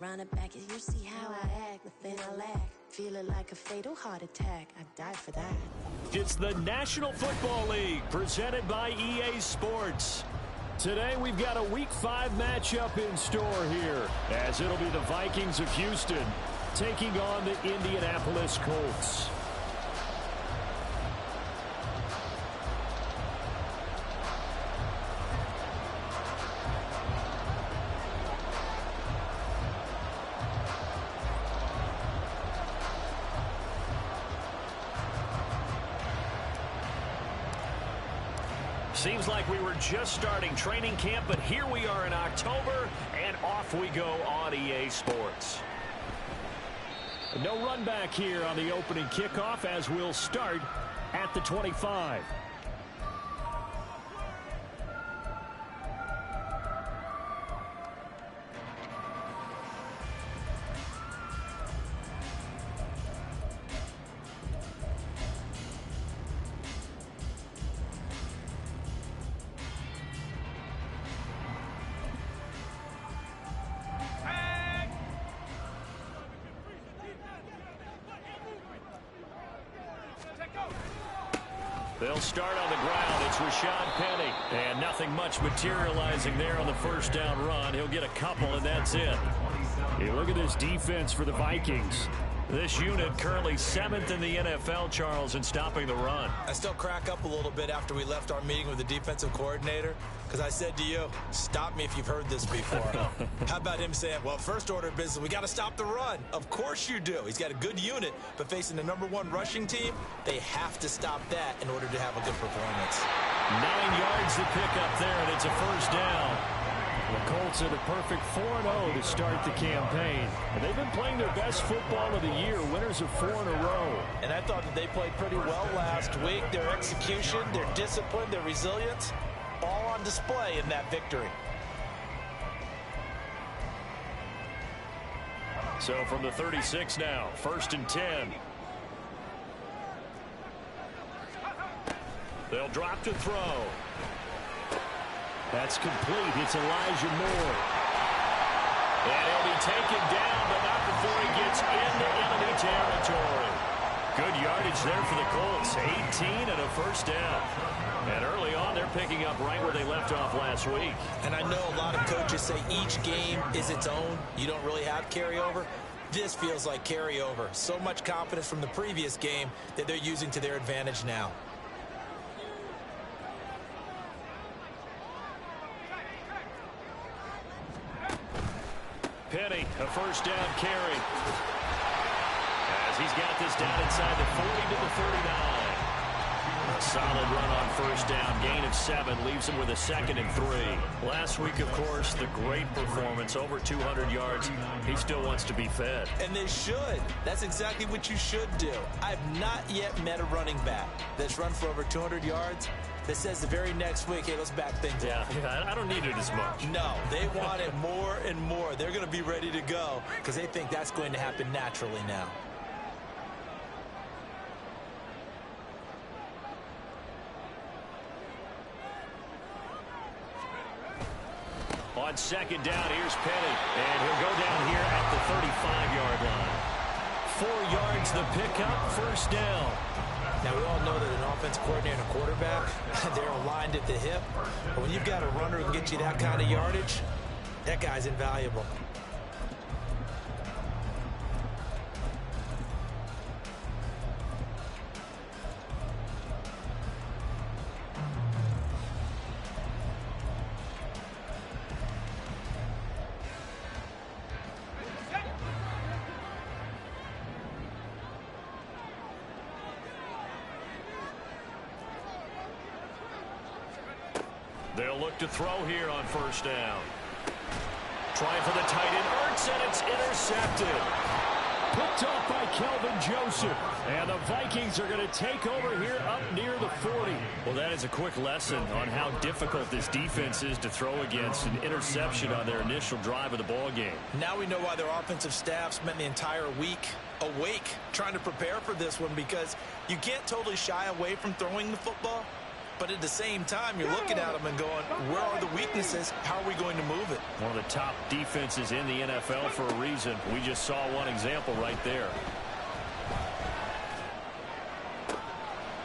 Run it back and you see how I act, nothing I lack. Feeling like a fatal heart attack, I'd die for that. It's the National Football League presented by EA Sports. Today we've got a Week 5 matchup in store here, as it'll be the Vikings of Houston taking on the Indianapolis Colts. Seems like we were just starting training camp, but here we are in October, and off we go on EA Sports. No run back here on the opening kickoff, as we'll start at the 25. They'll start on the ground. It's Rashad Penny. And nothing much materializing there on the first down run. He'll get a couple, and that's it. Hey, look at this defense for the Vikings. This unit currently 7th in the NFL, Charles, in stopping the run. I still crack up a little bit after we left our meeting with the defensive coordinator, because I said to you, stop me if you've heard this before. How about him saying, well, first order of business, we got to stop the run. Of course you do. He's got a good unit, but facing the #1 rushing team, they have to stop that in order to have a good performance. 9 yards to pick up there, and it's a first down. The Colts are the perfect 4-0 to start the campaign. And they've been playing their best football of the year, winners of 4 in a row. And I thought that they played pretty well last week. Their execution, their discipline, their resilience, all on display in that victory. So from the 36 now, 1st and 10. They'll drop to throw. That's complete. It's Elijah Moore. And he'll be taken down, but not before he gets into enemy territory. Good yardage there for the Colts. 18 and a first down. And early on, they're picking up right where they left off last week. And I know a lot of coaches say each game is its own. You don't really have carryover. This feels like carryover. So much confidence from the previous game that they're using to their advantage now. Penny, a first down carry. As he's got this down inside the 40 to the 39. A solid run on first down. Gain of 7 leaves him with a 2nd and 3. Last week, of course, the great performance, over 200 yards. He still wants to be fed. And they should. That's exactly what you should do. I've not yet met a running back that's run for over 200 yards that says the very next week, hey, let's back things up. Yeah, I don't need it as much. No, they want it more and more. They're going to be ready to go because they think that's going to happen naturally now. On 2nd down, here's Penny. And he'll go down here at the 35-yard line. 4 yards the pickup, first down. Now, we all know that an offensive coordinator and a quarterback, they're aligned at the hip. But when you've got a runner who can get you that kind of yardage, that guy's invaluable. They'll look to throw here on first down. Trying for the tight end, Ertz, and it's intercepted. Picked off by Kelvin Joseph. And the Vikings are going to take over here up near the 40. Well, that is a quick lesson on how difficult this defense is to throw against. An interception on their initial drive of the ball game. Now we know why their offensive staff spent the entire week awake trying to prepare for this one, because you can't totally shy away from throwing the football. But at the same time, you're looking at them and going, where are the weaknesses? How are we going to move it? One of the top defenses in the NFL for a reason. We just saw one example right there.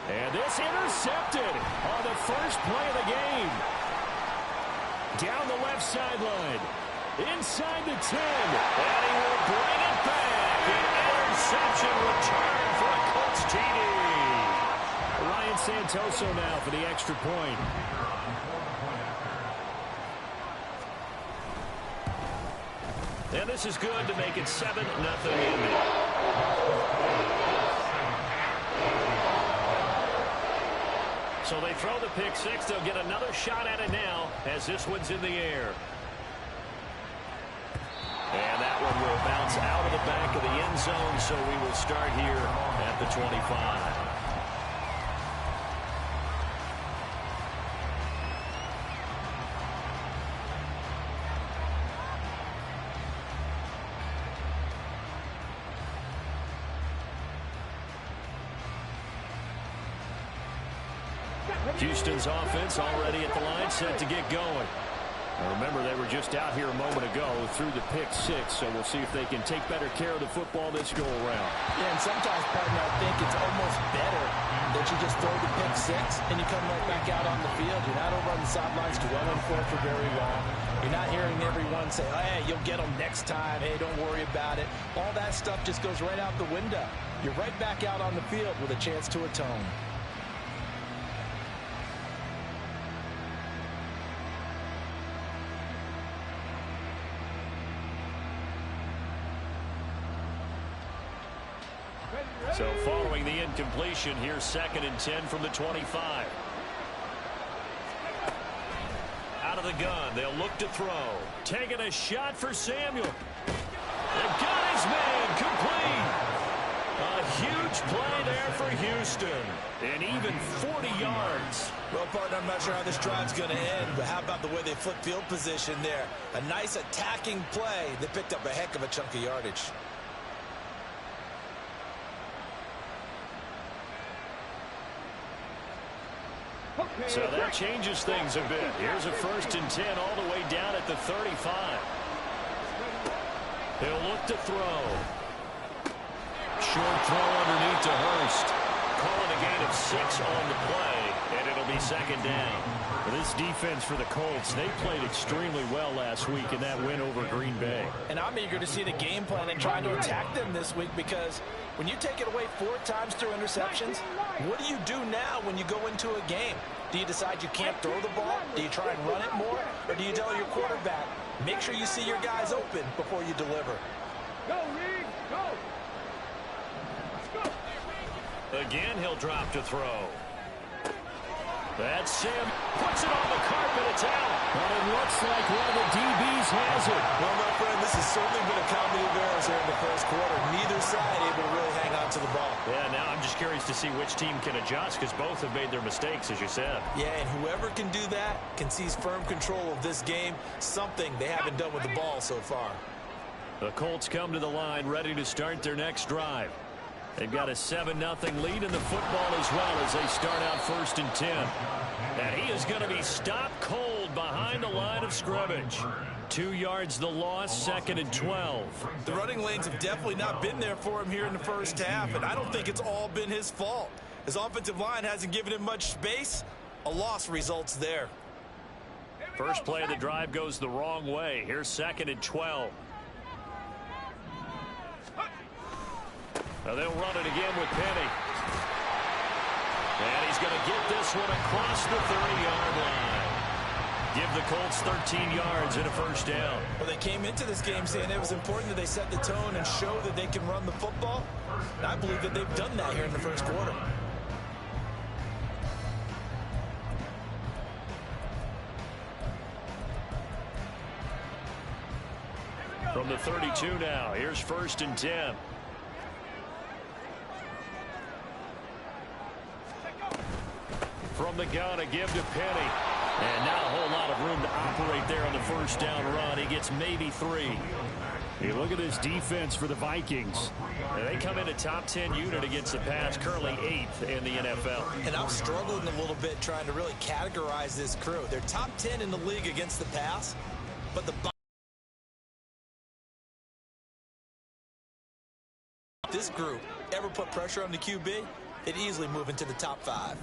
And this intercepted on the first play of the game. Down the left sideline. Inside the 10. And he will bring it back. An interception return for a Colts TD. Ryan Santoso now for the extra point. And this is good to make it 7-0 Indy. So they throw the pick six. They'll get another shot at it now as this one's in the air. And that one will bounce out of the back of the end zone, so we will start here at the 25. Houston's offense already at the line, set to get going. Now remember, they were just out here a moment ago through the pick six, so we'll see if they can take better care of the football this go-around. Yeah, and sometimes, partner, I think it's almost better that you just throw the pick six and you come right back out on the field. You're not over on the sidelines dwelling for very long. You're not hearing everyone say, oh, hey, you'll get them next time. Hey, don't worry about it. All that stuff just goes right out the window. You're right back out on the field with a chance to atone. So following the incompletion, here's 2nd and 10 from the 25. Out of the gun, they'll look to throw. Taking a shot for Samuel. They've got his man complete. A huge play there for Houston. And even 40 yards. Well, partner, I'm not sure how this drive's going to end, but how about the way they flip field position there? A nice attacking play. They picked up a heck of a chunk of yardage. So that changes things a bit. Here's a 1st and 10 all the way down at the 35. He'll look to throw. Short throw underneath to Hurst. Calling a gain of 6 on the play, and it'll be 2nd down. This defense for the Colts, they played extremely well last week in that win over Green Bay. And I'm eager to see the game plan and trying to attack them this week, because when you take it away 4 times through interceptions, what do you do now when you go into a game? Do you decide you can't throw the ball? Do you try and run it more? Or do you tell your quarterback, make sure you see your guys open before you deliver? Go, Reed, go! Again, he'll drop to throw. That's Sam. Puts it on the carpet. It's out. But it looks like one of the DBs has it. Well, my friend, this has certainly been a comedy of errors here in the first quarter. Neither side able to really hang on to the ball. Yeah, now I'm just curious to see which team can adjust, because both have made their mistakes, as you said. Yeah, and whoever can do that can seize firm control of this game, something they haven't done with the ball so far. The Colts come to the line ready to start their next drive. They've got a 7-0 lead in the football as well as they start out 1st and 10. And he is going to be stopped cold behind the line of scrimmage. 2 yards the loss, 2nd and 12. The running lanes have definitely not been there for him here in the first half, and I don't think it's all been his fault. His offensive line hasn't given him much space. A loss results there. First play of the drive goes the wrong way. Here's 2nd and 12. Now they'll run it again with Penny. And he's going to get this one across the 30-yard line. Give the Colts 13 yards and a 1st down. Well, they came into this game saying it was important that they set the tone and show that they can run the football. And I believe that they've done that here in the first quarter. From the 32 now, here's 1st and 10. From the gun, a give to Penny. And not a whole lot of room to operate there on the 1st down run. He gets maybe 3. Hey, look at this defense for the Vikings. They come in a top 10 unit against the pass, currently 8th in the NFL. And I'm struggling a little bit trying to really categorize this crew. They're top 10 in the league against the pass, but this group ever put pressure on the QB, they'd easily move into the top 5.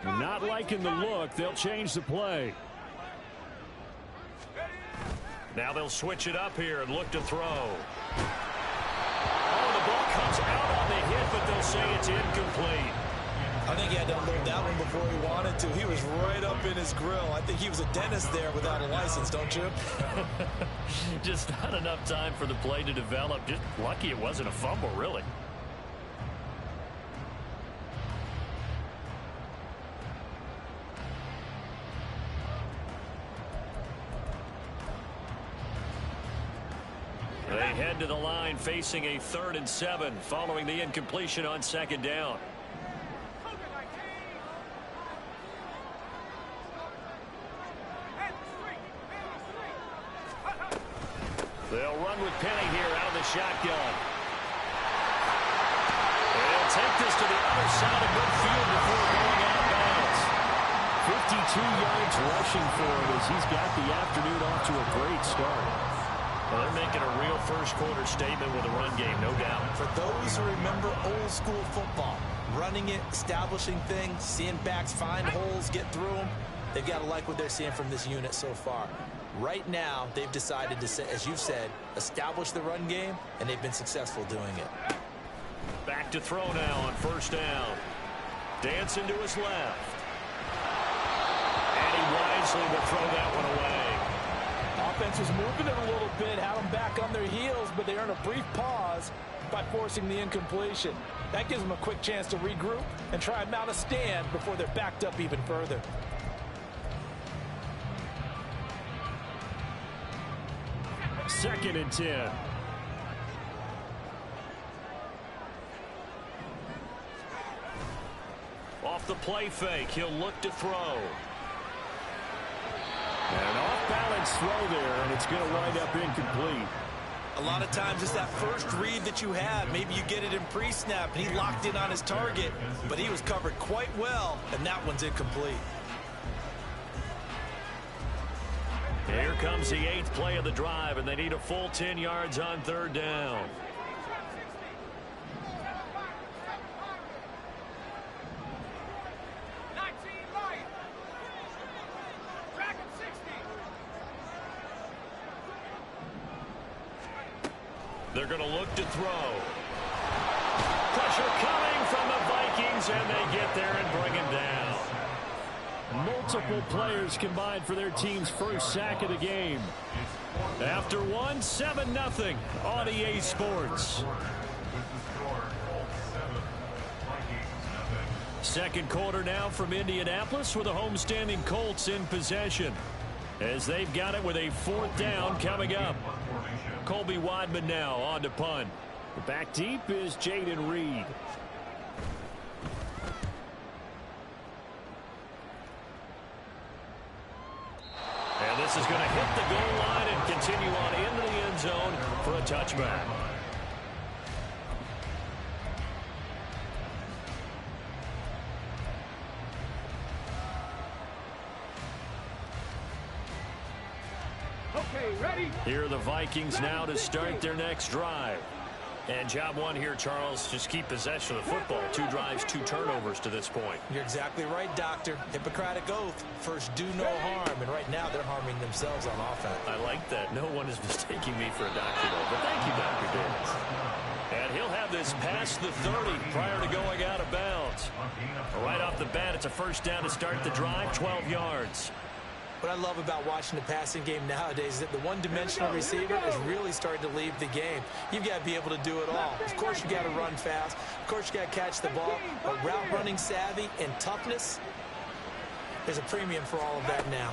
Not liking the look. They'll change the play. Now they'll switch it up here and look to throw. Oh, the ball comes out on the hit, but they'll say it's incomplete. I think he had to unload that one before he wanted to. He was right up in his grill. I think he was a dentist there without a license, don't you? Just not enough time for the play to develop. Just lucky it wasn't a fumble, really. They head to the line facing a 3rd and 7 following the incompletion on 2nd down. They'll run with Penny here out of the shotgun. They'll take this to the other side of midfield before going out of bounds. 52 yards rushing for it as he's got the afternoon off to a great start. Well, they're making a real first-quarter statement with a run game, no doubt. For those who remember old-school football, running it, establishing things, seeing backs find holes, get through them, they've got to like what they're seeing from this unit so far. Right now, they've decided to, as you've said, establish the run game, and they've been successful doing it. Back to throw now on 1st down. Dancing to his left. And he wisely will throw that one away. Offense was moving it a little bit, had them back on their heels, but they earned a brief pause by forcing the incompletion. That gives them a quick chance to regroup and try and mount a stand before they're backed up even further. Second and 10. Off the play fake, he'll look to throw. An off-balance throw there, and it's going to wind up incomplete. A lot of times it's that first read that you have. Maybe you get it in pre-snap, and he locked in on his target, but he was covered quite well, and that one's incomplete. Here comes the 8th play of the drive, and they need a full 10 yards on 3rd down. They're going to look to throw. Pressure coming from the Vikings, and they get there and bring him down. Multiple players combined for their team's first sack of the game. After one, 7-0 on EA Sports. Second quarter now from Indianapolis with the homestanding Colts in possession, as they've got it with a 4th down coming up. Colby Wadman now on to punt. Back deep is Jaden Reed. And this is going to hit the goal line and continue on into the end zone for a touchback. Okay, ready? Here are the Vikings now to start their next drive. And job one here, Charles, just keep possession of the football. 2 drives, 2 turnovers to this point. You're exactly right, Doctor. Hippocratic oath. First, do no harm. And right now, they're harming themselves on offense. I like that. No one is mistaking me for a doctor, though. But thank you, Dr. Davis. And he'll have this past the 30 prior to going out of bounds. Right off the bat, it's a first down to start the drive, 12 yards. What I love about watching the passing game nowadays is that the one-dimensional receiver is really starting to leave the game. You've got to be able to do it all. Of course, you got to run fast. Of course, you got to catch the ball. But route running savvy and toughness, there's a premium for all of that now.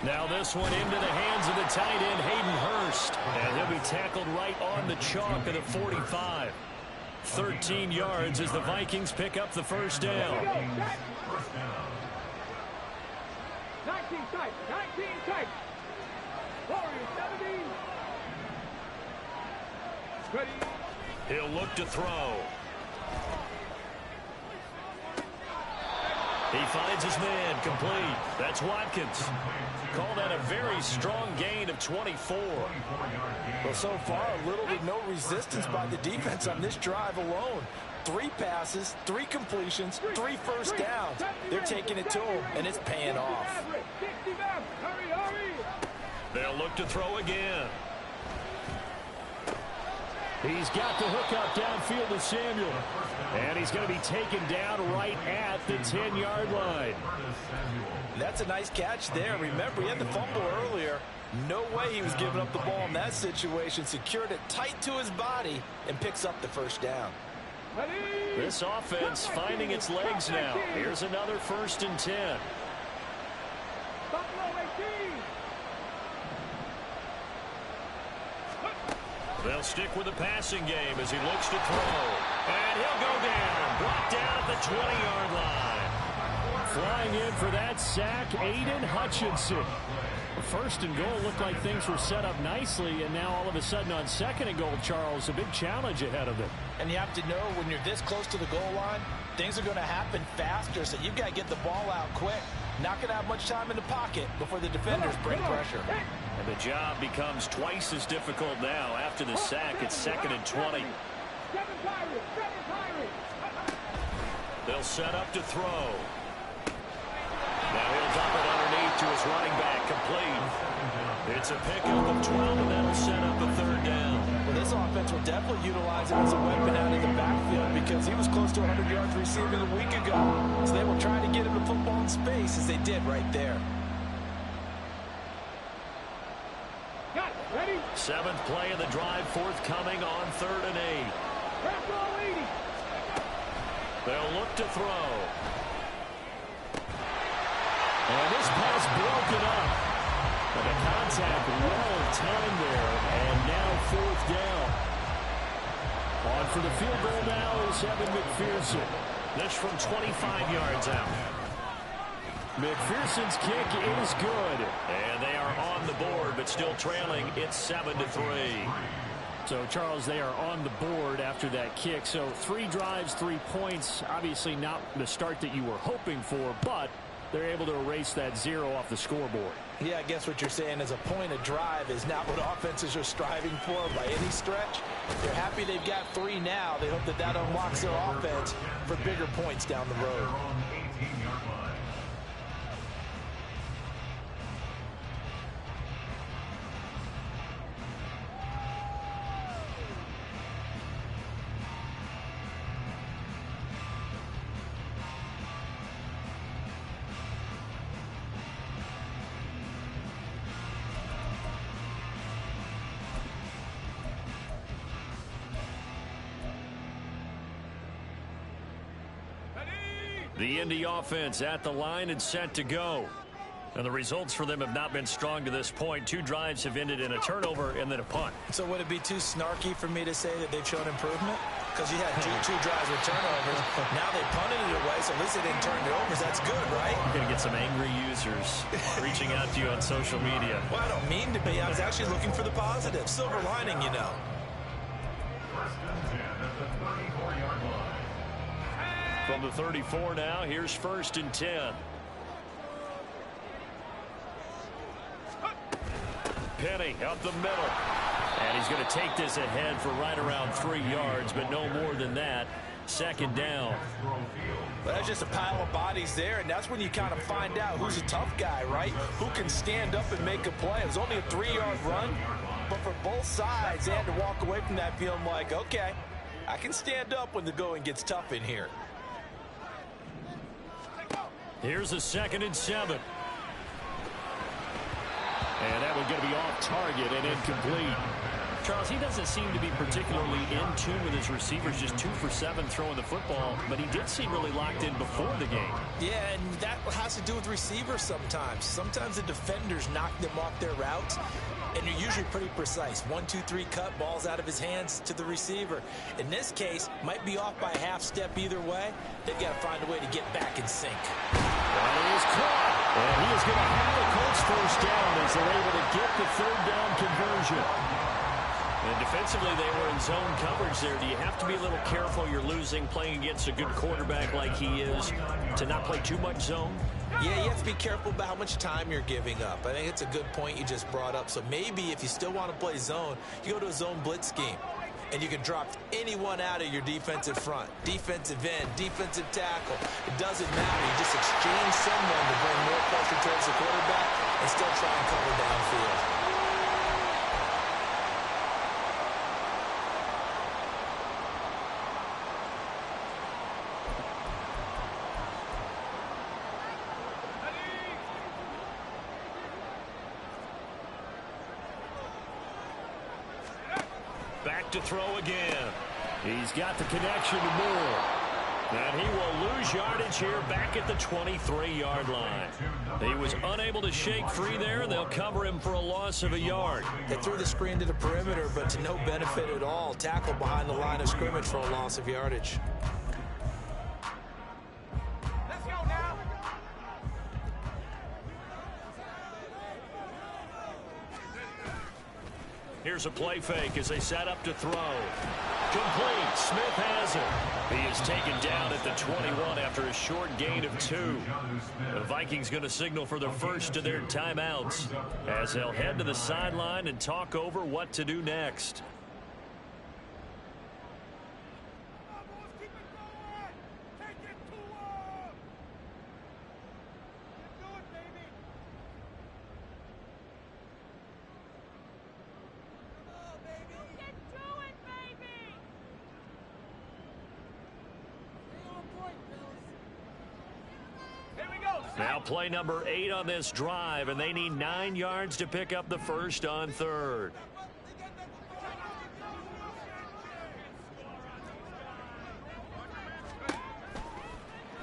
Now this one into the hands of the tight end, Hayden Hurst. And he'll be tackled right on the chalk of the 45. 13 yards as the Vikings pick up the first down. 19 tight. 19 tight. Warriors 17. Ready. He'll look to throw. He finds his man, complete. That's Watkins. Call that a very strong gain of 24. Well, so far, little to no resistance by the defense on this drive alone. 3 passes, 3 completions, 3 first downs. They're taking it to him, and it's paying off. They'll look to throw again. He's got the hook up downfield to Samuel. And he's going to be taken down right at the 10-yard line. That's a nice catch there. Remember, he had the fumble earlier. No way he was giving up the ball in that situation. Secured it tight to his body and picks up the first down. This offense finding its legs now. Here's another 1st and 10. They'll stick with the passing game as he looks to throw. And he'll go down. Brought down at the 20-yard line. Flying in for that sack, Aiden Hutchinson. 1st and goal looked like things were set up nicely, and now all of a sudden on 2nd and goal, Charles, a big challenge ahead of them. And you have to know when you're this close to the goal line, things are going to happen faster, so you've got to get the ball out quick. Not going to have much time in the pocket before the defenders bring pressure. And the job becomes twice as difficult now after the sack. It's 2nd and 20. They'll set up to throw. Now he'll drop it underneath to his running back, complete. It's a pickup of 12, and that'll set up a 3rd down. Well, this offense will definitely utilize him as a weapon out of the backfield because he was close to 100 yards receiving a week ago. So they were trying to get him the football in space, as they did right there. 7th play of the drive forthcoming on 3rd and 8. They'll look to throw. And this pass broken up. But the contact well timed there, and now 4th down. On for the field goal now is Evan McPherson. This from 25 yards out. McPherson's kick is good. And they are on the board, but still trailing. It's 7-3. So, Charles, they are on the board after that kick. So 3 drives, 3 points. Obviously not the start that you were hoping for, but they're able to erase that 0 off the scoreboard. Yeah, I guess what you're saying is a point of drive is not what offenses are striving for by any stretch. They're happy they've got 3 now. They hope that that unlocks their offense for bigger points down the road. The Indy offense at the line and set to go. And the results for them have not been strong to this point. 2 drives have ended in a turnover and then a punt. So would it be too snarky for me to say that they've shown improvement? Because you had two drives with turnovers. Now they punted it away, so at least they didn't turn it over. That's good, right? You're going to get some angry users reaching out to you on social media. Well, I don't mean to be. I was actually looking for the positive. Silver lining, you know. From the 34 now, here's 1st and 10. Penny up the middle. And he's going to take this ahead for right around 3 yards, but no more than that. 2nd down. But that's just a pile of bodies there, and that's when you kind of find out who's a tough guy, right? Who can stand up and make a play. It was only a 3-yard run, but for both sides, they had to walk away from that feeling like, okay, I can stand up when the going gets tough in here. Here's a 2nd and 7. And that one's going to be off target and incomplete. Charles, he doesn't seem to be particularly in tune with his receivers, just 2 for 7 throwing the football, but he did seem really locked in before the game. Yeah, and that has to do with receivers sometimes. Sometimes the defenders knock them off their routes, and you're usually pretty precise. 1, 2, 3 cut, balls out of his hands to the receiver. In this case, might be off by a half step either way. They've got to find a way to get back in sync. That is caught. And he is going to have the Colts first down as they're able to get the 3rd down conversion. And defensively, they were in zone coverage there. Do you have to be a little careful? You're losing, playing against a good quarterback like he is, to not play too much zone? Yeah, you have to be careful about how much time you're giving up. I think it's a good point you just brought up. So maybe if you still want to play zone, you go to a zone blitz scheme. And you can drop anyone out of your defensive front, defensive end, defensive tackle. It doesn't matter. You just exchange someone to bring more pressure towards the quarterback and still try and cover downfield. Back to throw again. He's got the connection to Moore. And he will lose yardage here back at the 23-yard line. He was unable to shake free there, and they'll cover him for a loss of a yard. They threw the screen to the perimeter, but to no benefit at all. Tackle behind the line of scrimmage for a loss of yardage. Let's go now. Here's a play fake as they set up to throw. Complete. Smith has it. He is taken down at the 21 after a short gain of 2. The Vikings going to signal for the first of their timeouts as they'll head to the sideline and talk over what to do next. Now play number 8 on this drive, and they need 9 yards to pick up the first on 3rd.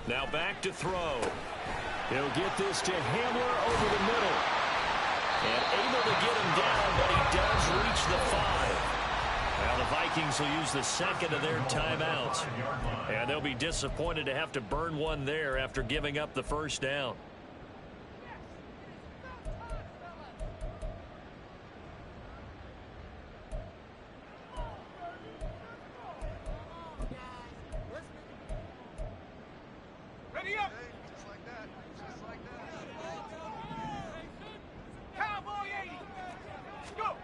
Now back to throw. He'll get this to Hamler over the middle. And able to get him down, but he does reach the 5. Now the Vikings will use the second of their timeouts. And they'll be disappointed to have to burn one there after giving up the first down. Ready up. Just like that. Just like that. Cowboy 80. Go.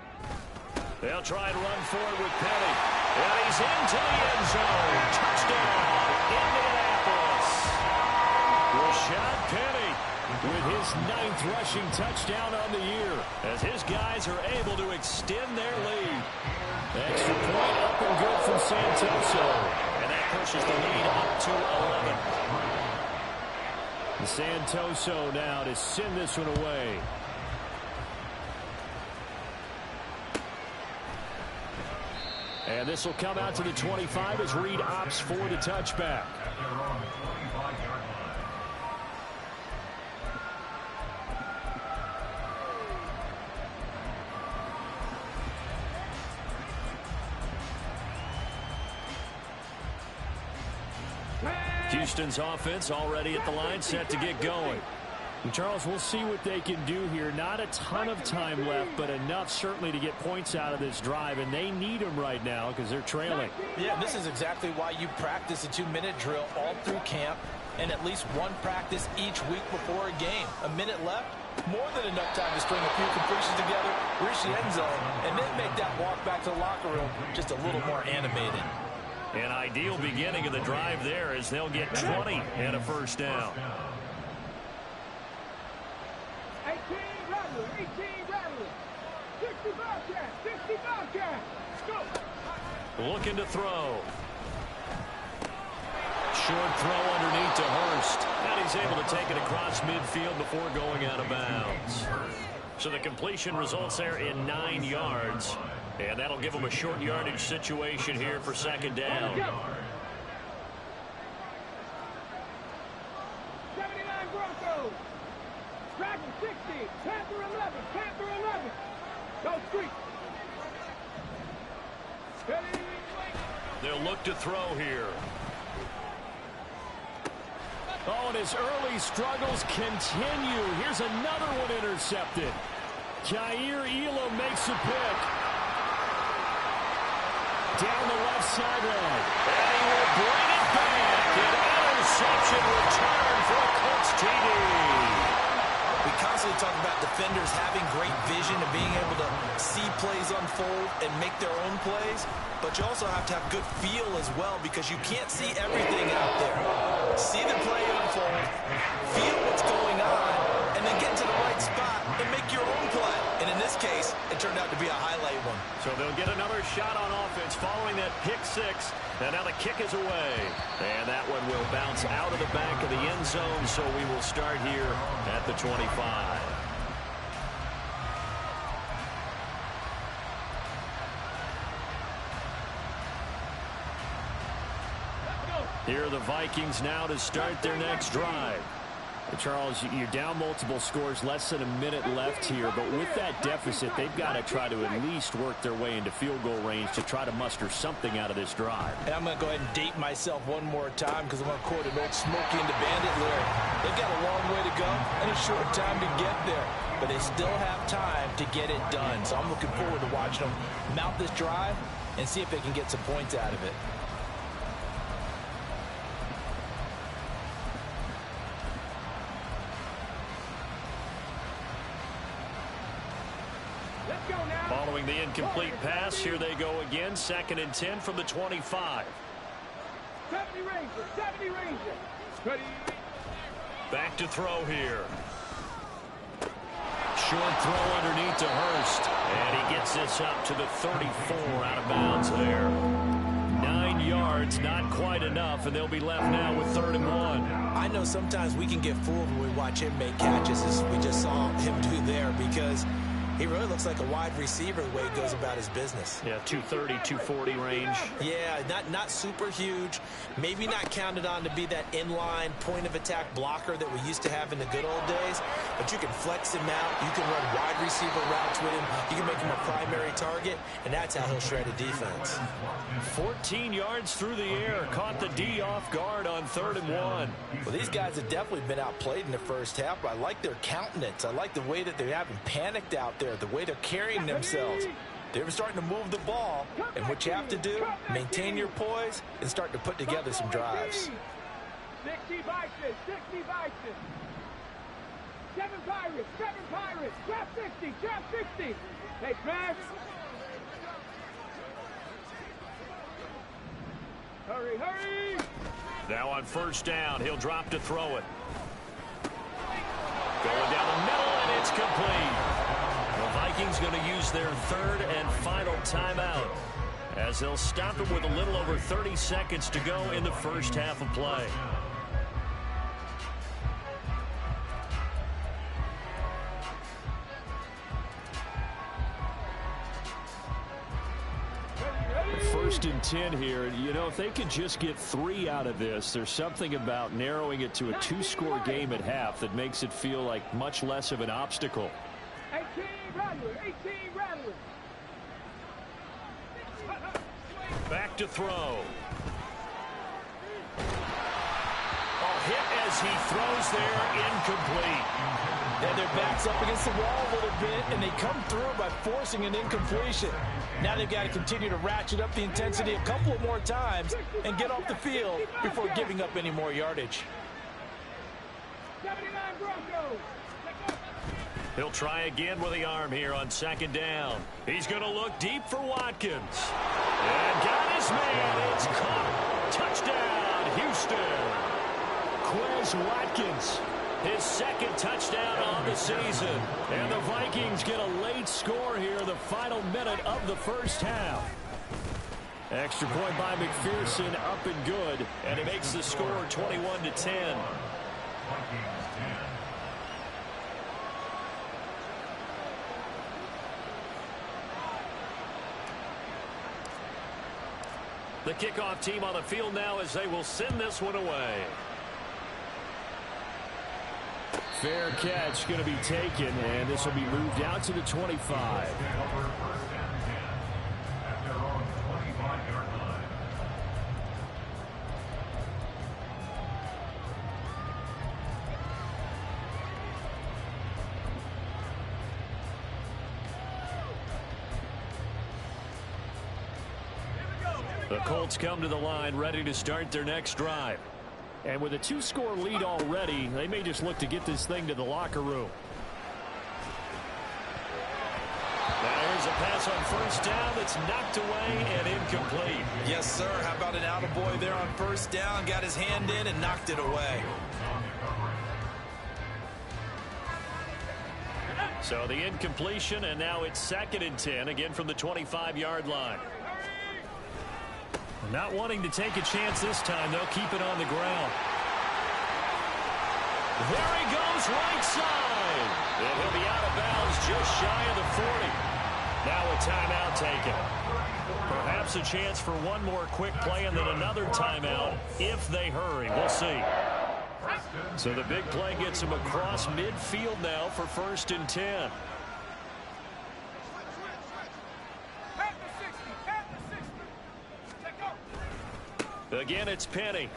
They'll try and run forward with Penny. And he's into the end zone. Touchdown, Indianapolis. Rashad Penny with his 9th rushing touchdown on the year as his guys are able to extend their lead. Extra point up and good from Santoso. And that pushes the lead up to 11. Santoso now to send this one away. And this will come out to the 25 as Reed opts for the touchback. Houston's offense already at the line, set to get going. And Charles, we'll see what they can do here. Not a ton of time left, but enough certainly to get points out of this drive, and they need them right now because they're trailing. Yeah, this is exactly why you practice a 2-minute drill all through camp and at least one practice each week before a game. A minute left, more than enough time to string a few completions together, reach the end zone, and then make that walk back to the locker room just a little more animated. An ideal beginning of the drive there as they'll get 20 and a first down. 18 Rattler, 18 Rattler. 60 Bobcat, 60 Bobcat. Go. Looking to throw. Short throw underneath to Hurst. And he's able to take it across midfield before going out of bounds. So the completion results there in 9 yards. And that'll give them a short yardage situation here for second down. 79 Broncos. Dragon 60. Panther 11. Panther 11. Go street. They'll look to throw here. Oh, and his early struggles continue. Here's another one intercepted. Jair Elam makes a pick. Down the left sideline. And he will bring it back. An interception return for a Colts TD. We constantly talk about defenders having great vision and being able to see plays unfold and make their own plays, but you also have to have good feel as well because you can't see everything out there. See the play unfold, feel what's going on, and then get to the right spot and make your own play. And in this case, it turned out to be a highlight one. So they'll get another shot on offense following that pick six. And now the kick is away. And that one will bounce out of the back of the end zone, so we will start here at the 25. Here are the Vikings now to start their next drive. Charles, you're down multiple scores, less than a minute left here, but with that deficit, they've got to try to at least work their way into field goal range to try to muster something out of this drive. And I'm going to go ahead and date myself one more time because I'm going to quote an old Smokey and the Bandit lyric. They've got a long way to go and a short time to get there, but they still have time to get it done. So I'm looking forward to watching them mount this drive and see if they can get some points out of it. Following the incomplete pass, here they go again. 2nd and 10 from the 25. 70 Ranger. 70 Ranger. Ready. Back to throw here. Short throw underneath to Hurst. And he gets this up to the 34 out of bounds there. 9 yards, not quite enough, and they'll be left now with 3rd and 1. I know sometimes we can get fooled when we watch him make catches, as we just saw him do there, because he really looks like a wide receiver the way he goes about his business. Yeah, 230, 240 range. Yeah, not super huge. Maybe not counted on to be that inline point-of-attack blocker that we used to have in the good old days. But you can flex him out. You can run wide receiver routes with him. You can make him a primary target, and that's how he'll shred a defense. 14 yards through the air. Caught the D off guard on 3rd and 1. Well, these guys have definitely been outplayed in the first half, but I like their countenance. I like the way that they haven't panicked out there, the way they're carrying themselves. They're starting to move the ball, and what you have to do, maintain your poise and start to put together some drives. 60 Vikings, 60 Vikings. 7 Pirates, 7 Pirates. Drop 60, drop 60. Hey, Smash. Hurry, hurry. Now on 1st down, he'll drop to throw it. Going down the middle, and it's complete. The Vikings going to use their 3rd and final timeout as they'll stop it with a little over 30 seconds to go in the first half of play. First and 10 here. You know, if they could just get 3 out of this, there's something about narrowing it to a 2-score game at half that makes it feel like much less of an obstacle. 18 Rattlers, 18 Rattlers. Back to throw. Hit as he throws there, incomplete. And their back's up against the wall a little bit, and they come through by forcing an incompletion. Now they've got to continue to ratchet up the intensity a couple of more times and get off the field before giving up any more yardage. 79 Broncos. He'll try again with the arm here on 2nd down. He's going to look deep for Watkins. And got his man. It's caught. Touchdown, Houston. Quez Watkins, his 2nd touchdown on the season. And the Vikings get a late score here in the final minute of the first half. Extra point by McPherson, up and good. And it makes the score 21-10. The kickoff team on the field now as they will send this one away. Fair catch going to be taken, and this will be moved out to the 25. The Colts come to the line ready to start their next drive. And with a 2-score lead already, they may just look to get this thing to the locker room. Now here's a pass on first down that's knocked away and incomplete. Yes, sir. How about an attaboy there on first down? Got his hand in and knocked it away. So the incompletion, and now it's 2nd and 10, again from the 25-yard line. Not wanting to take a chance this time. They'll keep it on the ground. There he goes, right side. And he'll be out of bounds just shy of the 40. Now a timeout taken. Perhaps a chance for one more quick play and then another timeout if they hurry. We'll see. So the big play gets him across midfield now for 1st and 10. Again, it's Penny.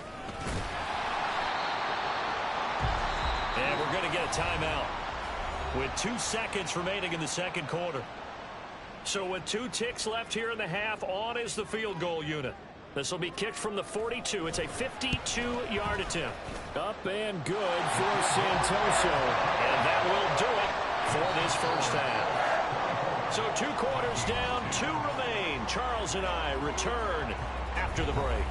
And we're going to get a timeout with 2 seconds remaining in the 2nd quarter. So with 2 ticks left here in the half, on is the field goal unit. This will be kicked from the 42. It's a 52-yard attempt. Up and good for Santoso. And that will do it for this first half. So 2 quarters down, 2 remain. Charles and I return after the break.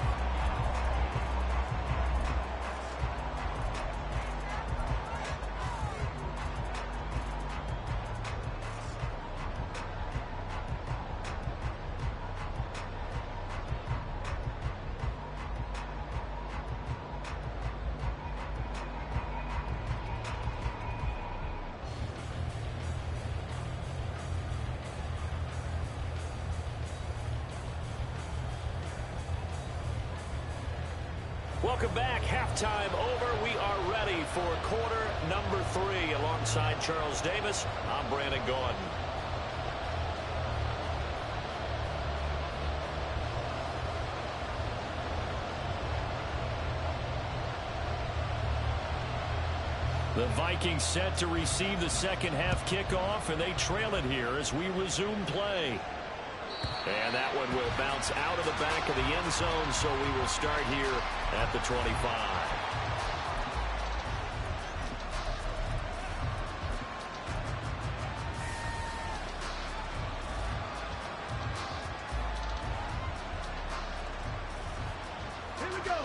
Welcome back. Halftime over. We are ready for quarter number 3. Alongside Charles Davis, I'm Brandon Gaudin. The Vikings set to receive the second half kickoff, and they trail it here as we resume play. And that one will bounce out of the back of the end zone, so we will start here at the 25.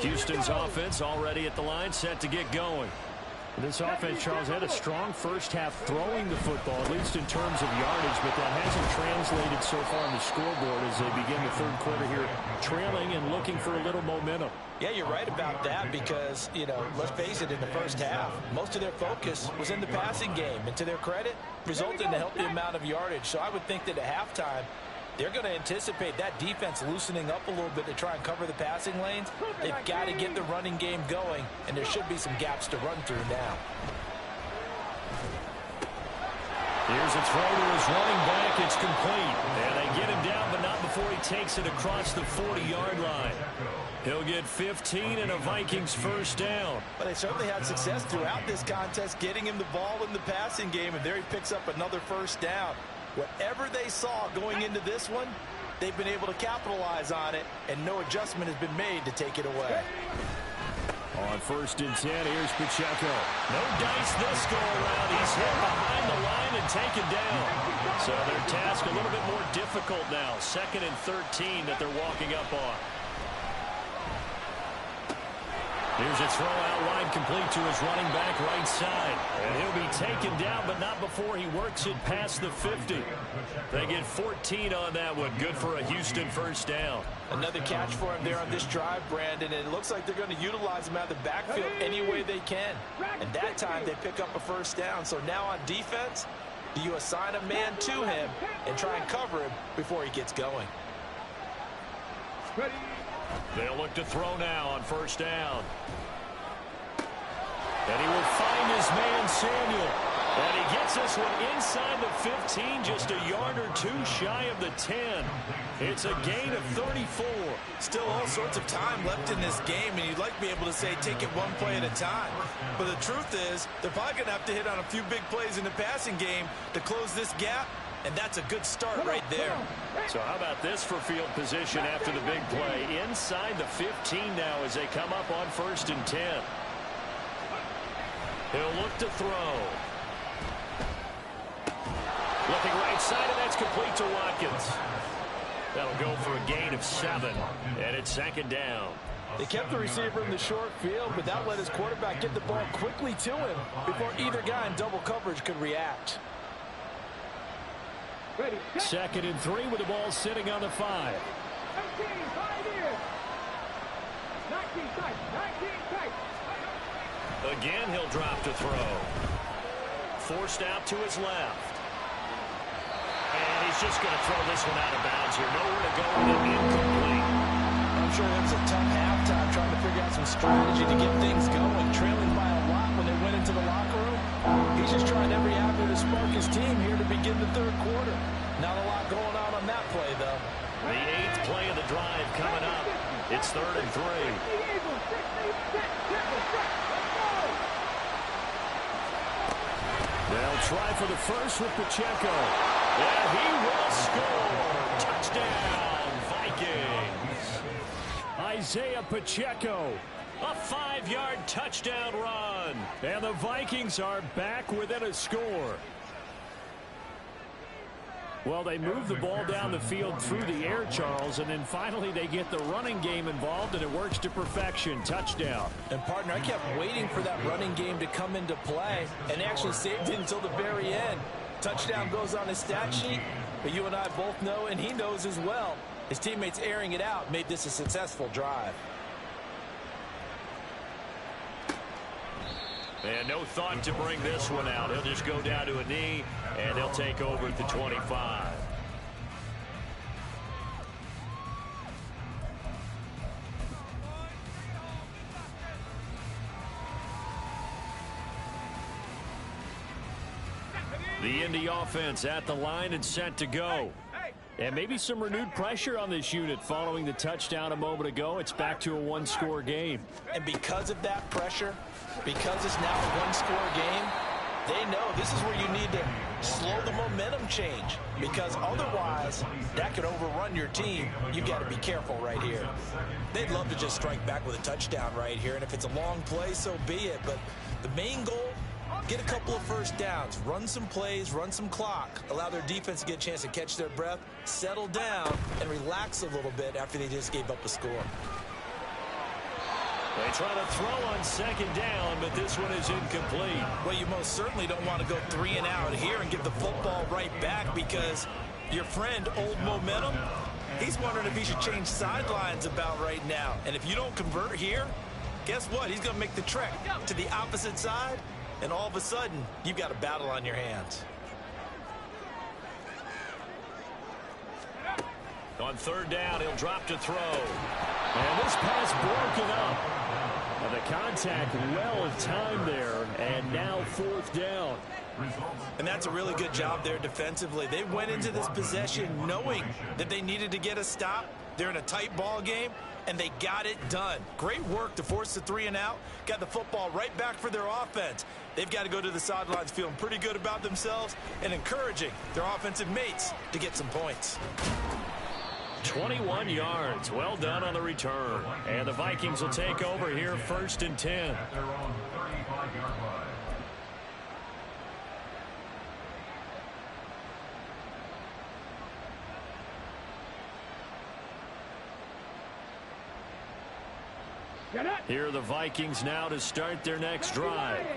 Houston's offense already at the line, set to get going. This offense, Charles, had a strong first half throwing the football, at least in terms of yardage, but that hasn't translated so far on the scoreboard as they begin the 3rd quarter here, trailing and looking for a little momentum. Yeah, you're right about that because, let's face it, in the first half, most of their focus was in the passing game. And to their credit, resulted in a healthy amount of yardage. So I would think that at halftime, they're going to anticipate that defense loosening up a little bit to try and cover the passing lanes. They've got to get the running game going, and there should be some gaps to run through now. Here's a throw to his running back. It's complete. And they get him down, but not before he takes it across the 40-yard line. He'll get 15 and a Vikings first down. But they certainly had success throughout this contest getting him the ball in the passing game, and there he picks up another first down. Whatever they saw going into this one, they've been able to capitalize on it, and no adjustment has been made to take it away. On 1st and 10, here's Pacheco. No dice this go-around. He's hit behind the line and taken down. So their task a little bit more difficult now. 2nd and 13 that they're walking up on. Here's a throw out wide complete to his running back right side. And he'll be taken down, but not before he works it past the 50. They get 14 on that one. Good for a Houston first down. Another catch for him there on this drive, Brandon. And it looks like they're going to utilize him out of the backfield any way they can. And that time they pick up a first down. So now on defense, do you assign a man to him and try and cover him before he gets going? Ready, They'll look to throw now on first down. And he will find his man, Samuel. And he gets this one inside the 15, just a yard or two shy of the 10. It's a gain of 34. Still all sorts of time left in this game, and you'd like to be able to say take it one play at a time. But the truth is, they're probably going to have to hit on a few big plays in the passing game to close this gap, and that's a good start right there. So how about this for field position after the big play? Inside the 15 now as they come up on 1st and 10. He'll look to throw. Looking right side, and that's complete to Watkins. That'll go for a gain of 7, and it's 2nd down. They kept the receiver in the short field, but that let his quarterback get the ball quickly to him before either guy in double coverage could react. 2nd and 3 with the ball sitting on the 5. 19 tight. Again, he'll drop to throw. Forced out to his left. And he's just going to throw this one out of bounds here. Nowhere to go with it, incomplete. I'm sure it was a tough halftime trying to figure out some strategy to get things going. Trailing by a lot when they went into the locker room. He's just trying every avenue to spark his team here to begin the 3rd quarter. Not a lot going on that play, though. The 8th play of the drive coming up. It's 3rd and 3. They'll try for the first with Pacheco. And he will score. Touchdown, Vikings. Isaiah Pacheco. A 5-yard touchdown run. And the Vikings are back within a score. Well, they move the ball down the field through the air, Charles, and then finally they get the running game involved, and it works to perfection. Touchdown. And, partner, I kept waiting for that running game to come into play, and actually saved it until the very end. Touchdown goes on his stat sheet, but you and I both know, and he knows as well, his teammates airing it out made this a successful drive. And no thought to bring this one out. He'll just go down to a knee, and he'll take over at the 25. The Indy offense at the line and set to go. And maybe some renewed pressure on this unit following the touchdown a moment ago. It's back to a 1-score game. And because of that pressure, because it's now a 1-score game, they know this is where you need to slow the momentum change, because otherwise that could overrun your team. You've got to be careful right here. They'd love to just strike back with a touchdown right here, and if it's a long play, so be it. But the main goal, get a couple of first downs, run some plays, run some clock, allow their defense to get a chance to catch their breath, settle down, and relax a little bit after they just gave up a score. They try to throw on 2nd down, but this one is incomplete. Well, you most certainly don't want to go 3 and out here and give the football right back, because your friend, Old Momentum, he's wondering if he should change sidelines about right now. And if you don't convert here, guess what? He's going to make the trek to the opposite side, and all of a sudden, you've got a battle on your hands. On 3rd down, he'll drop to throw. And this pass broken up. And the contact well timed there, and now 4th down. And that's a really good job there defensively. They went into this possession knowing that they needed to get a stop. They're in a tight ball game, and they got it done. Great work to force the 3 and out. Got the football right back for their offense. They've got to go to the sidelines feeling pretty good about themselves and encouraging their offensive mates to get some points. 21 yards. Well done on the return. And the Vikings will take over here 1st and 10. Here are the Vikings now to start their next drive.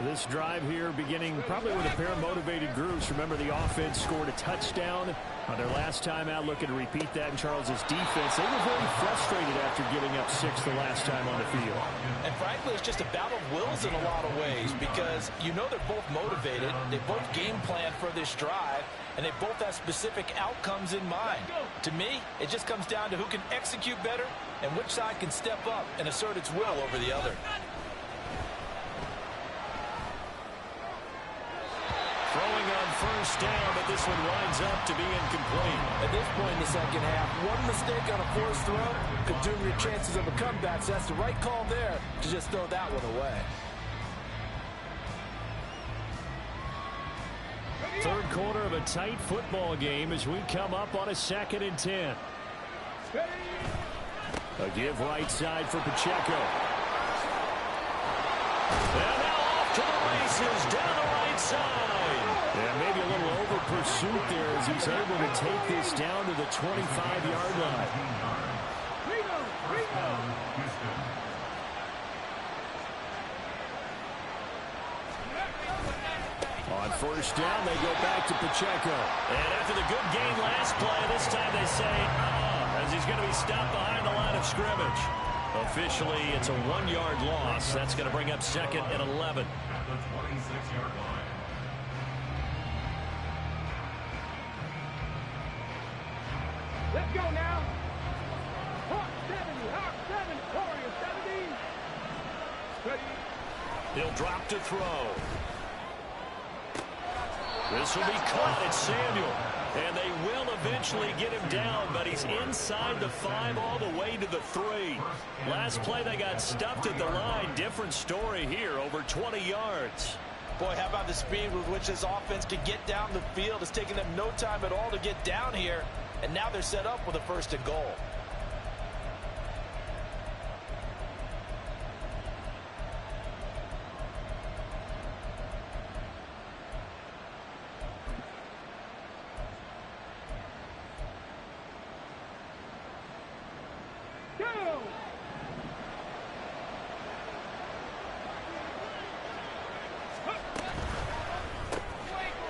This drive here beginning probably with a pair of motivated groups. Remember, the offense scored a touchdown on their last time out. Looking to repeat that in Charles's defense. They were very frustrated after giving up 6 the last time on the field. And frankly, it's just a battle of wills in a lot of ways, because you know they're both motivated. They both game planned for this drive. and they both have specific outcomes in mind. To me, it just comes down to who can execute better and which side can step up and assert its will over the other. Throwing on first down, but this one winds up to be incomplete. At this point in the second half, one mistake on a forced throw could doom your chances of a comeback, so that's the right call there to just throw that one away. Third quarter of a tight football game as we come up on a 2nd and 10. A give right side for Pacheco. And now off to the races down the right side. And maybe a little over pursuit there as he's able to take this down to the 25-yard line. On first down, they go back to Pacheco. And after the good gain last play, this time they say, as he's going to be stopped behind the line of scrimmage. Officially, it's a 1-yard loss. That's going to bring up 2nd and 11. Let's go now. Hawk 70, Hawk 7, Warrior 70. Ready. He'll drop to throw. This will be caught. It's Samuel. And they will eventually get him down, but he's inside the 5 all the way to the 3. Last play, they got stuffed at the line. Different story here, over 20 yards. Boy, how about the speed with which this offense could get down the field? It's taken them no time at all to get down here, and now they're set up with a 1st and goal.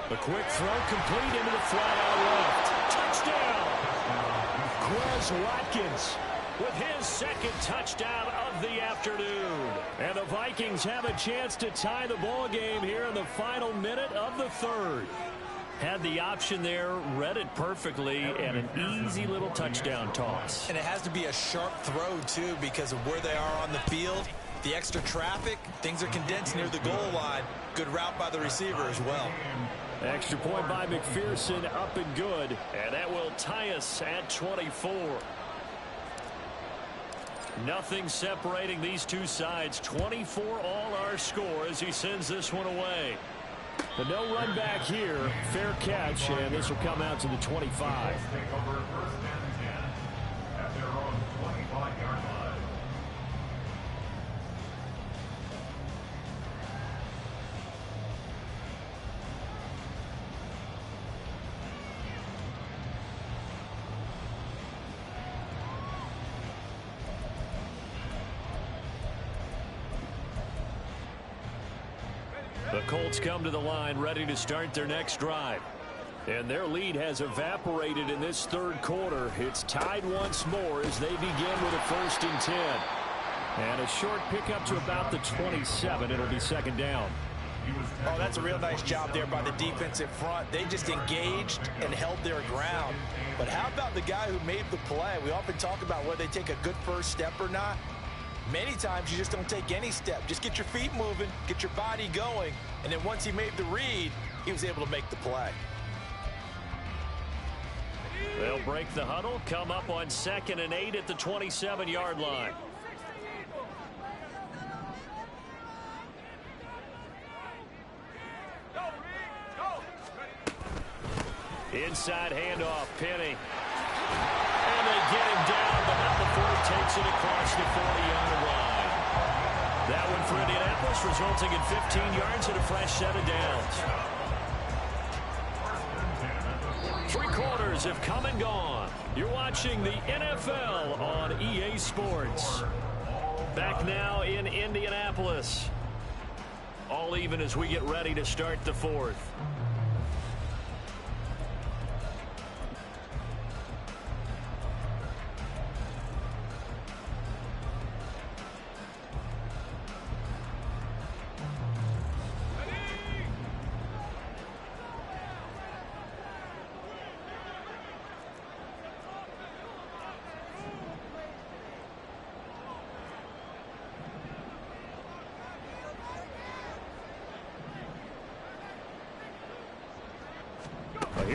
A quick throw complete into the flat out left. Touchdown! Quez Watkins with his 2nd touchdown of the afternoon. And the Vikings have a chance to tie the ball game here in the final minute of the 3rd. Had the option there, read it perfectly, and an easy little touchdown toss. And it has to be a sharp throw, too, because of where they are on the field. The extra traffic, things are condensed near the goal line. Good route by the receiver as well. Extra point by McPherson, up and good. And that will tie us at 24. Nothing separating these two sides. 24 all our score as he sends this one away. But no run back here. Fair catch, and this will come out to the 25. The Colts come to the line ready to start their next drive. And their lead has evaporated in this 3rd quarter. It's tied once more as they begin with a 1st and 10. And a short pickup to about the 27. It'll be 2nd down. Oh, that's a real nice job there by the defensive front. They just engaged and held their ground. But how about the guy who made the play? We often talk about whether they take a good first step or not. Many times you just don't take any step. Just get your feet moving, get your body going, and then once he made the read, he was able to make the play. They'll break the huddle, come up on 2nd and 8 at the 27-yard line. Inside handoff, Penny. And they get him down, but not before he takes it across the 40-yard line. That one for Indianapolis, resulting in 15 yards and a fresh set of downs. 3 quarters have come and gone. You're watching the NFL on EA Sports. Back now in Indianapolis. All even as we get ready to start the 4th.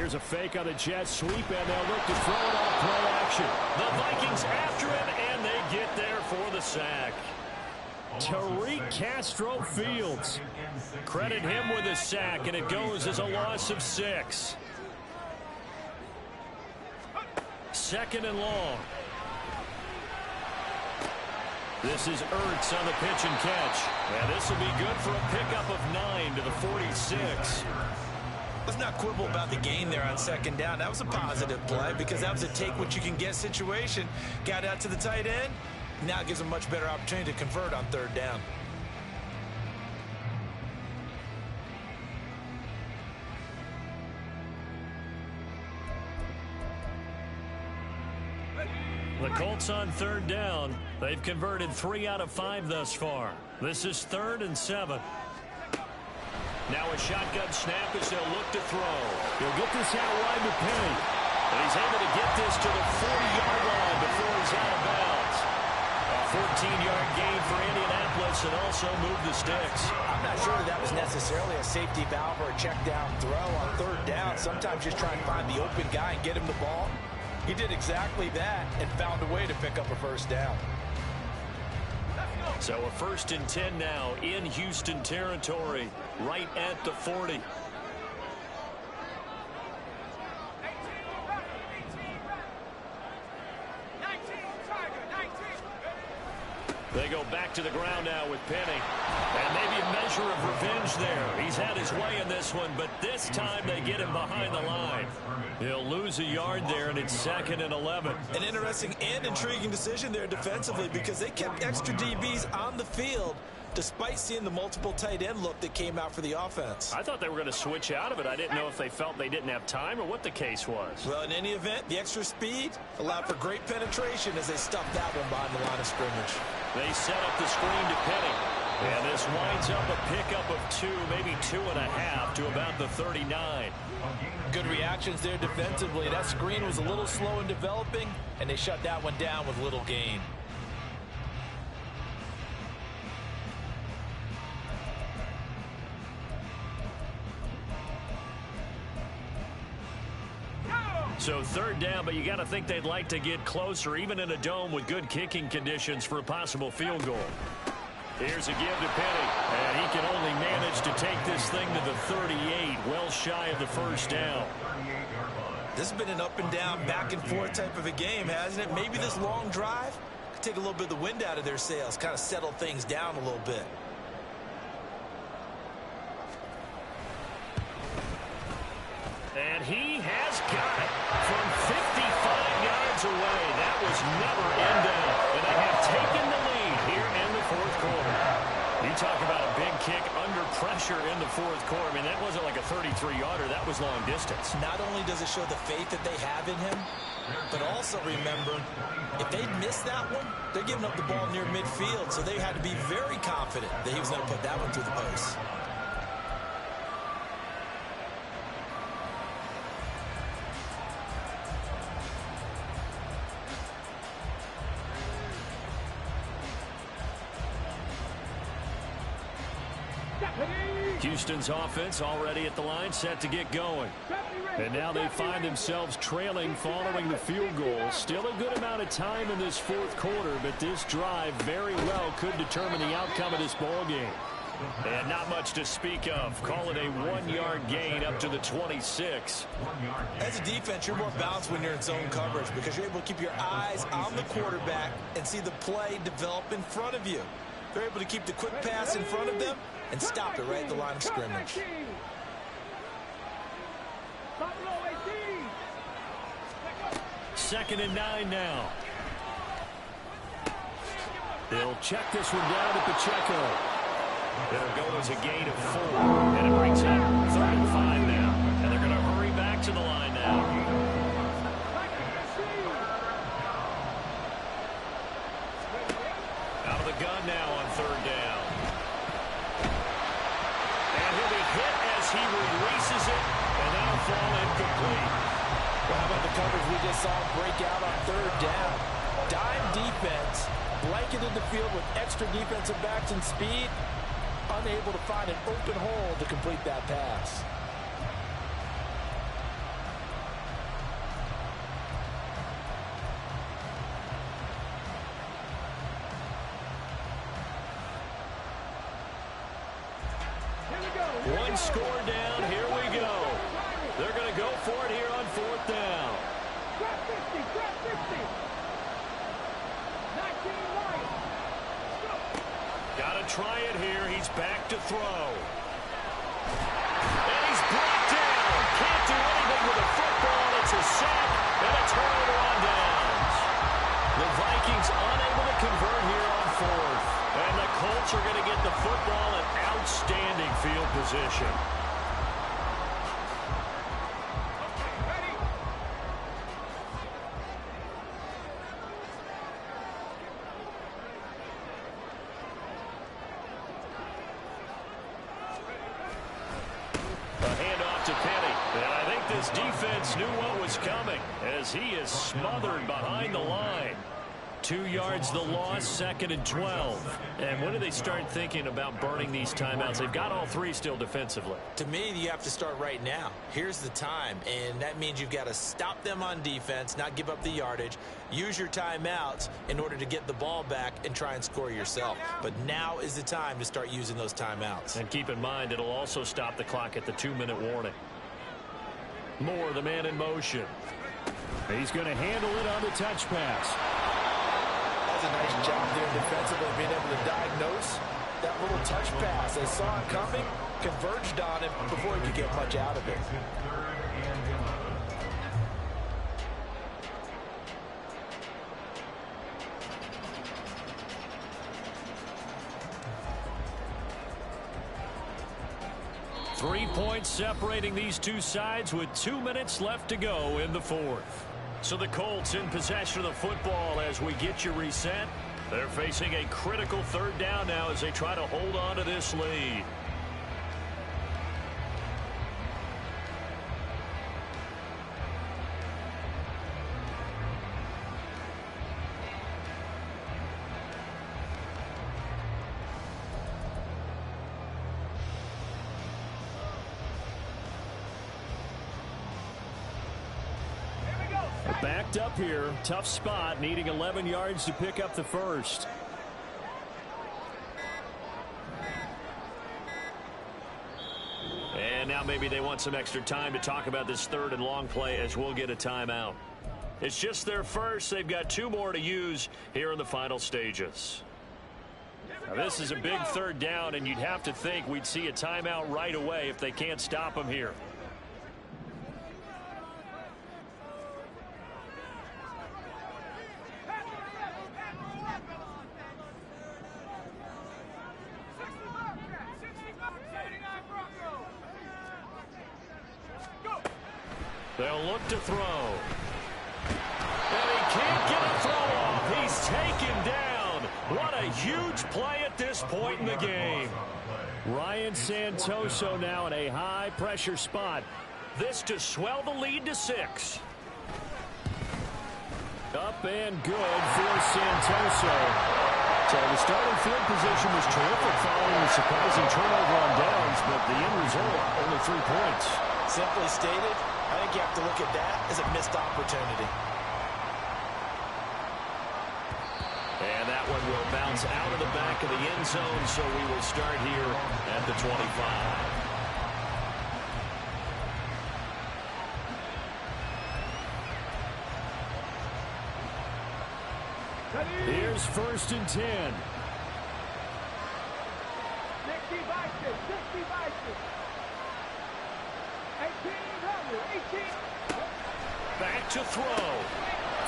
Here's a fake on the jet sweep, and they'll look to throw it on play action. The Vikings after him, and they get there for the sack. Tariq Castro-Fields. Credit him with a sack, and it goes as a loss of 6. 2nd and long. This is Ertz on the pitch and catch. And this will be good for a pickup of 9 to the 46. Let's not quibble about the gain there on 2nd down. That was a positive play because that was a take-what-you-can-get situation. Got out to the tight end. Now it gives them a much better opportunity to convert on 3rd down. The Colts on 3rd down. They've converted 3 out of 5 thus far. This is 3rd and 7. Now a shotgun snap as they'll look to throw. He'll get this out wide to Penny. And he's able to get this to the 40-yard line before he's out of bounds. A 14-yard gain for Indianapolis and also move the sticks. I'm not sure that was necessarily a safety valve or a check down throw on 3rd down. Sometimes just try and find the open guy and get him the ball. He did exactly that and found a way to pick up a 1st down. So a 1st and 10 now in Houston territory, right at the 40. They go back to the ground now with Penny. And maybe a measure of revenge there. He's had his way in this one, but this time they get him behind the line. He'll lose a yard there, and it's 2nd and 11. An interesting and intriguing decision there defensively because they kept extra DBs on the field despite seeing the multiple tight end look that came out for the offense. I thought they were going to switch out of it. I didn't know if they felt they didn't have time or what the case was. Well, in any event, the extra speed allowed for great penetration as they stuffed that one behind the line of scrimmage. They set up the screen to Penny. And this winds up a pickup of 2, maybe 2.5 to about the 39. Good reactions there defensively. That screen was a little slow in developing, and they shut that one down with little gain. So 3rd down, but you got to think they'd like to get closer, even in a dome with good kicking conditions for a possible field goal. Here's a give to Penny, and he can only manage to take this thing to the 38, well shy of the 1st down. This has been an up and down, back and forth type of a game, hasn't it? Maybe this long drive could take a little bit of the wind out of their sails, kind of settle things down a little bit. And he has got it from 55 yards away. That was never in doubt. And they have taken the lead here in the 4th quarter. You talk about a big kick under pressure in the 4th quarter. I mean, that wasn't like a 33-yarder. That was long distance. Not only does it show the faith that they have in him, but also remember, if they'd missed that one, they're giving up the ball near midfield. So they had to be very confident that he was going to put that one through the post. Houston's offense already at the line, set to get going. And now they find themselves trailing following the field goal. Still a good amount of time in this 4th quarter, but this drive very well could determine the outcome of this ball game. And not much to speak of. Call it a 1-yard gain up to the 26. As a defense, you're more balanced when you're in zone coverage because you're able to keep your eyes on the quarterback and see the play develop in front of you. They're able to keep the quick pass in front of them and stop it right at the line of scrimmage. 2nd and 9 now. They'll check this one down to Pacheco. It'll go as a gain of 4, and it brings up 3rd and 5 now. And they're going to hurry back to the line now. Out of the gun now on 3rd down. And he'll be hit as he releases it, and that'll fall incomplete. Well, how about the coverage we just saw break out on 3rd down? Dime defense, blanketed the field with extra defensive backs and speed, unable to find an open hole to complete that pass. and score down. Here we go. They're going to go for it here on 4th down. Drop 50, drop 50. 19 Lions. Got to try it here. He's back to throw. And he's brought down. Can't do anything with the football. It's a sack and a turnover on downs. The Vikings unable to convert here on 4th. And the Colts are going to get the football in outstanding field position. Defense knew what was coming as he is smothered behind the line. 2 yards the loss, 2nd and 12. And when do they start thinking about burning these timeouts? They've got all 3 still defensively. To me, you have to start right now. Here's the time, and that means you've got to stop them on defense, not give up the yardage, use your timeouts in order to get the ball back and try and score yourself. But now is the time to start using those timeouts. And keep in mind, it'll also stop the clock at the 2-minute warning. Moore, the man in motion. He's going to handle it on the touch pass. That's a nice job there defensively, being able to diagnose that little touch pass. They saw it coming, converged on it before he could get much out of it. 3 points separating these two sides with 2 minutes left to go in the 4th. So the Colts in possession of the football as we get you reset. They're facing a critical 3rd down now as they try to hold on to this lead. Backed up here, tough spot, needing 11 yards to pick up the first. And now maybe they want some extra time to talk about this 3rd and long play as we'll get a timeout. It's just their first. They've got 2 more to use here in the final stages. Now this is a big 3rd down, and you'd have to think we'd see a timeout right away if they can't stop them here. They'll look to throw. And he can't get a throw off. He's taken down. What a huge play at this point in the game. Ryan Santoso now in a high-pressure spot. This to swell the lead to 6. Up and good for Santoso. So the starting field position was terrific following a surprising turnover on downs, but the end result, only 3 points. Simply stated, I think you have to look at that as a missed opportunity. And that one will bounce out of the back of the end zone, so we will start here at the 25. Here's 1st and 10. 60 Vikes, 60 Vikes. 18. Back to throw.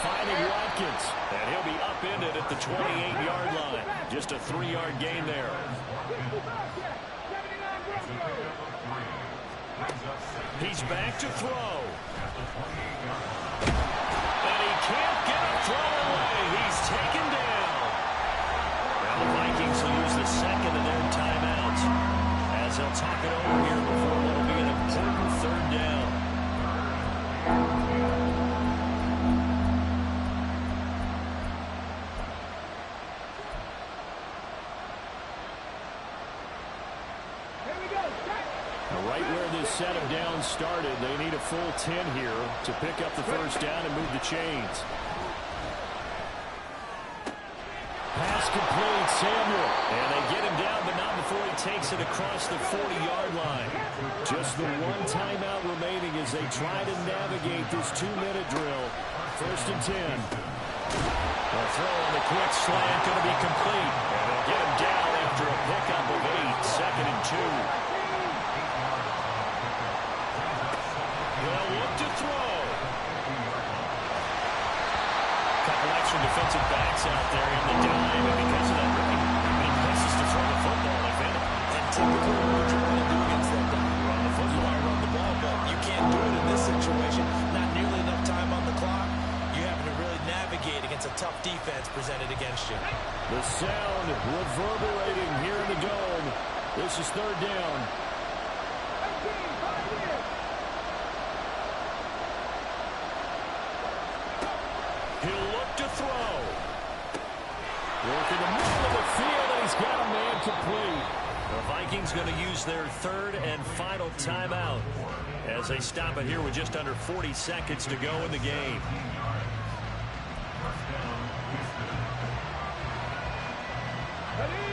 Finding Watkins. And he'll be upended at the 28-yard line. Just a 3-yard gain there. He's back to throw. And he can't get a throw away. He's taken down. Now the Vikings will use the 2nd of their timeouts as they'll talk it over here before what'll be an important 3rd down. Right where this set of downs started, they need a full 10 here to pick up the 1st down and move the chains. pass complete. Samuel. And they get him down, but not before he takes it across the 40-yard line. Just the one timeout remaining as they try to navigate this 2-minute drill. 1st and 10. The throw on the quick slant going to be complete. And they'll get him down after a pickup of 8. 2nd and 2. They'll look to throw. Couple extra defensive backs out there in the dime, and because of that, many places to throw the football, if any. And typically what you want to do against that dime, run the football. You want to run the ball, but you can't do it in this situation. Not nearly enough time on the clock. You having to really navigate against a tough defense presented against you. The sound reverberating here in the dome. This is 3rd down. He'll look to throw. Working the middle of the field, and he's got a man complete. The Vikings going to use their 3rd and final timeout as they stop it here with just under 40 seconds to go in the game.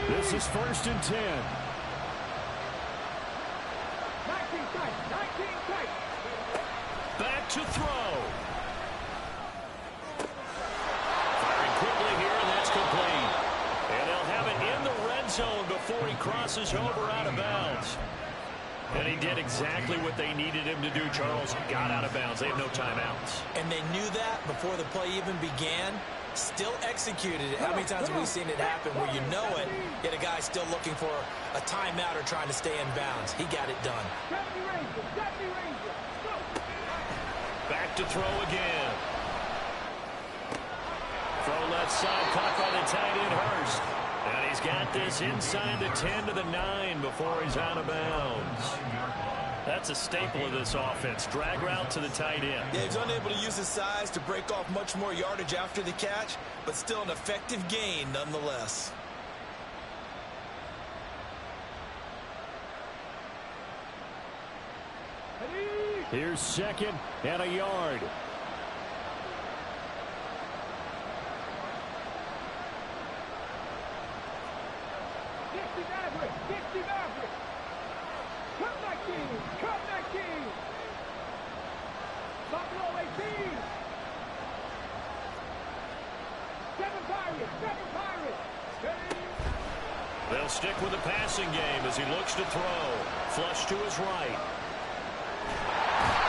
This is 1st and 10. 19 tight. Back to throw. Firing quickly here, and that's complete. And they'll have it in the red zone before he crosses over out of bounds. And he did exactly what they needed him to do, Charles. Got out of bounds. They have no timeouts. And they knew that before the play even began. Still executed it. How many times have we seen it happen where you know it, yet a guy still looking for a timeout or trying to stay in bounds? He got it done. Back to throw again. Throw left side, caught by the tight end Hurst. And he's got this inside the 10 to the 9 before he's out of bounds. That's a staple of this offense. Drag route to the tight end. Yeah, he's unable to use his size to break off much more yardage after the catch, but still an effective gain nonetheless. Here's 2nd and a yard. They'll stick with the passing game as he looks to throw. Flush to his right.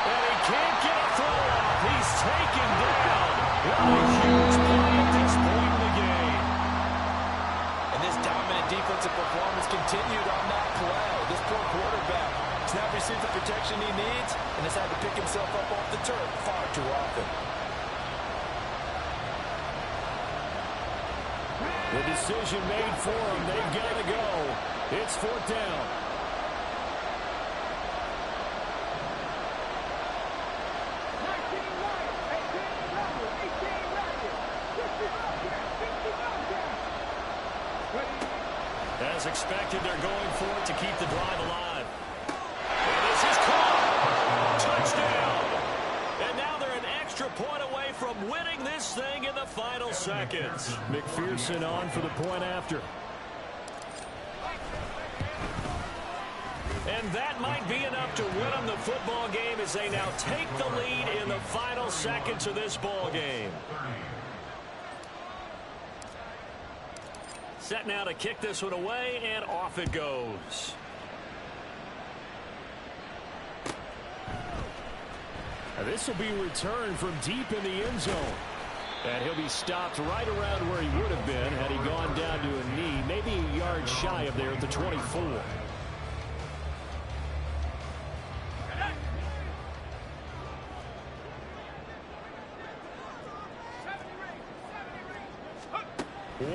And he can't get a throw off. He's taken down. What a huge play at this point in the game. And this dominant defensive performance continued on that play. This poor quarterback has not received the protection he needs and has had to pick himself up off the turf far too often. The decision made for them. They've got to go. It's 4th down. As expected, they're going for it to keep the drive alive. And this is caught. Touchdown. And now they're an extra point away from winning this thing in the final seconds. McPherson on for the point after. And that might be enough to win them the football game as they now take the lead in the final seconds of this ball game. Set now to kick this one away, and off it goes. Now this will be returned from deep in the end zone. And he'll be stopped right around where he would have been had he gone down to a knee, maybe a yard shy of there at the 24.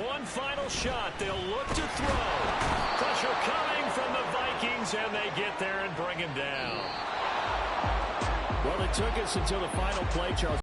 One final shot. They'll look to throw. Pressure coming from the Vikings, and they get there and bring him down. Well, it took us until the final play, Charles.